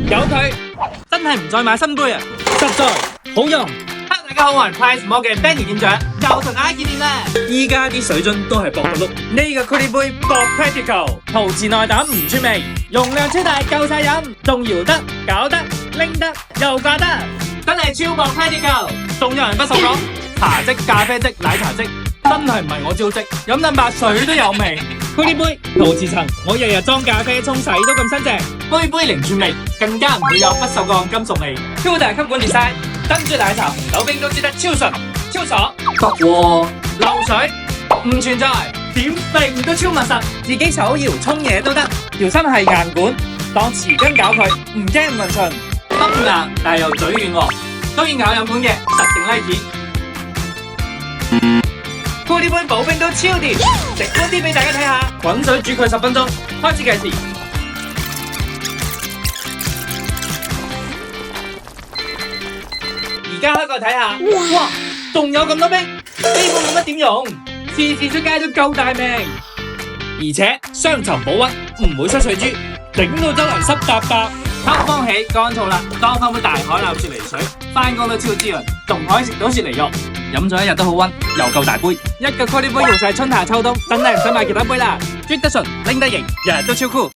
有佢真係唔再買新杯啊！實在好用。大家好，我係 Price Mall 嘅 Benny 店長，又同大家見面啦！依家啲水樽都係薄到碌，呢個 Coolie 杯薄 Practical， 陶瓷內膽唔穿味，容量超大夠晒飲，仲搖得、搞得、拎得又掛得，真係超薄 Practical。仲有人不熟講茶漬、咖啡漬、奶茶漬，真係唔係我招積，飲啖白水都有味。Coolie 杯陶瓷層，我日日裝咖啡沖洗都咁新淨，杯杯零轉味，更加唔會有不鏽鋼金屬味。超大吸管 design。珍珠奶茶、手冰都知得超純、超爽，得喎！漏水唔存在，點揈都超密實，自己手搖沖嘢都得。條芯係硬管，當匙羹搞佢，唔驚唔勻循。得硬但係又嘴軟喎，都要咬飲管嘅，實定 like。Coolie 杯保冰都超掂，直觀啲俾大家睇下。滾水煮佢10分鐘，開始計時。而家開個睇下，哇，仲有咁多冰，基本冇乜點用，次次出街都夠大命，而且雙層保溫，唔會出水珠，整到周圍濕搭搭。秋風起，乾燥啦，當翻杯大海撈雪梨水，翻工都超滋潤，仲可以食到雪梨肉，飲咗一日都好溫，又夠大杯，一個 Coolie 杯用晒春夏秋冬，真係唔使買其他杯啦，啜得順，拎得型，日日都超酷。